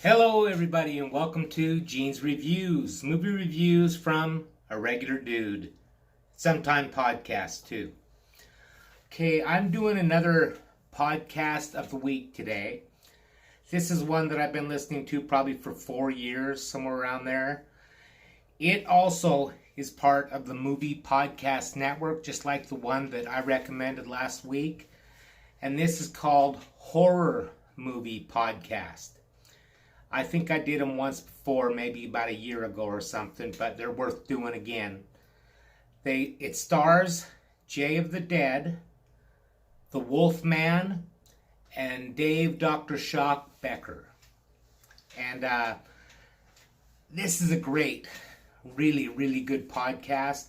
Hello everybody and welcome to Gene's Reviews, movie reviews from a regular dude, sometime podcast too. Okay, I'm doing another podcast of the week today. This is one that I've been listening to probably for 4 years, somewhere around there. It also is part of the Movie Podcast Network, just like the one that I recommended last week. And this is called Horror Movie Podcast. I think I did them once before, maybe about a year ago or something, but they're worth doing again. It stars Jay of the Dead, the Wolfman, and Dave Dr. Shock Becker. And this is a great, really, really good podcast.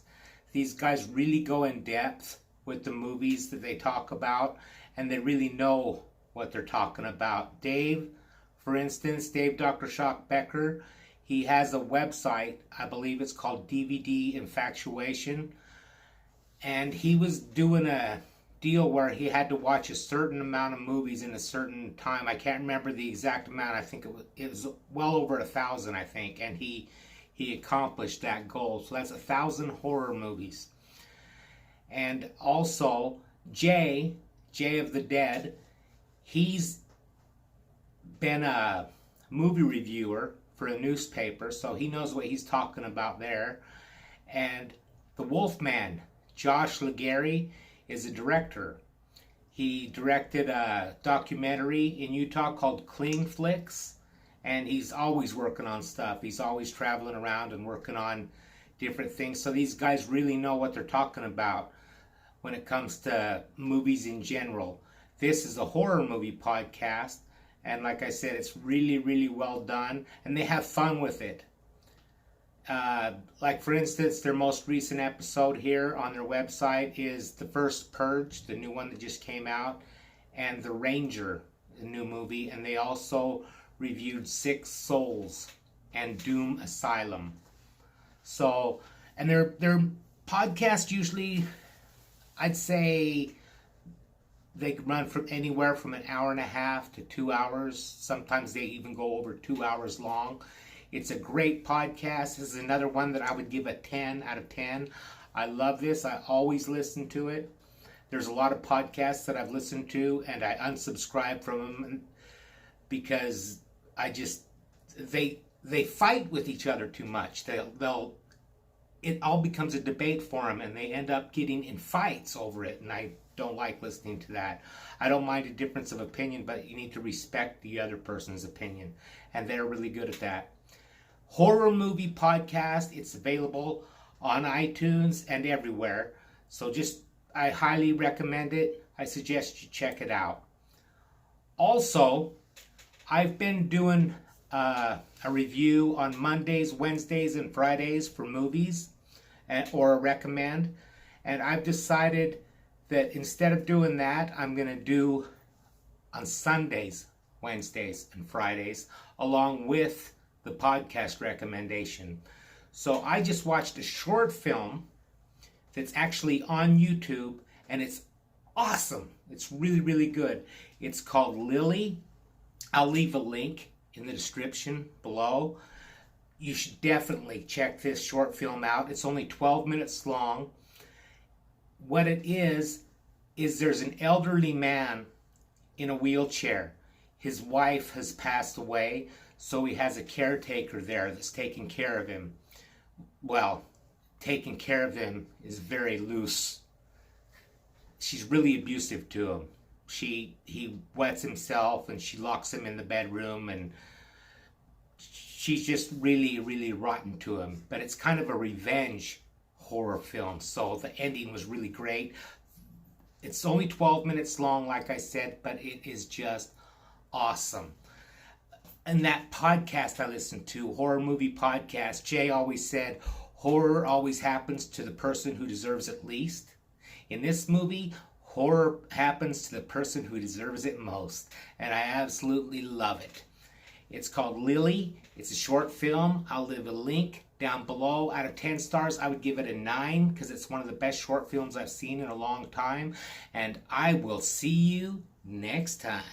These guys really go in depth with the movies that they talk about, and they really know what they're talking about. Dave, for instance, Dave Dr. Shock Becker, he has a website, I believe it's called DVD Infatuation, and he was doing a deal where he had to watch a certain amount of movies in a certain time. I can't remember the exact amount. I think it was well over 1,000, I think, and he accomplished that goal. So that's 1,000 horror movies. And also, Jay of the Dead, he's been a movie reviewer for a newspaper, so he knows what he's talking about there. And the Wolfman, Josh Legary, is a director. He directed a documentary in Utah called Cling Flicks, and he's always working on stuff. He's always traveling around and working on different things. So these guys really know what they're talking about when it comes to movies in general. This is a horror movie podcast. And like I said, it's really, really well done. And they have fun with it. Like, for instance, their most recent episode here on their website is The First Purge, the new one that just came out, and The Ranger, the new movie. And they also reviewed Sick Souls and Doom Asylum. So, and their podcast usually, I'd say, they run from anywhere from an hour and a half to 2 hours. Sometimes they even go over 2 hours long. It's a great podcast. This is another one that I would give a 10 out of 10. I love this. I always listen to it. There's a lot of podcasts that I've listened to and I unsubscribe from them because they fight with each other too much. It all becomes a debate for them and they end up getting in fights over it, and I don't like listening to that. I don't mind a difference of opinion, but you need to respect the other person's opinion, and they're really good at that. Horror Movie Podcast, it's available on iTunes and everywhere, so I highly recommend it. I suggest you check it out. Also, I've been doing a review on Mondays, Wednesdays, and Fridays for movies, or a recommend, and I've decided that instead of doing that, I'm going to do on Sundays, Wednesdays, and Fridays, along with the podcast recommendation. So I just watched a short film that's actually on YouTube, and it's awesome. It's really, really good. It's called Lily. I'll leave a link in the description below. You should definitely check this short film out. It's only 12 minutes long. What it is there's an elderly man in a wheelchair. His wife has passed away, so he has a caretaker there that's taking care of him. Well, taking care of him is very loose. She's really abusive to him. He wets himself and she locks him in the bedroom, and she's just really, really rotten to him. But it's kind of a revenge horror film, so the ending was really great. It's only 12 minutes long, like I said, but it is just awesome. And that podcast I listened to, Horror Movie Podcast, Jay always said, horror always happens to the person who deserves it least. In this movie, horror happens to the person who deserves it most. And I absolutely love it. It's called Lily. It's a short film. I'll leave a link down below. Out of 10 stars, I would give it a 9 because it's one of the best short films I've seen in a long time. And I will see you next time.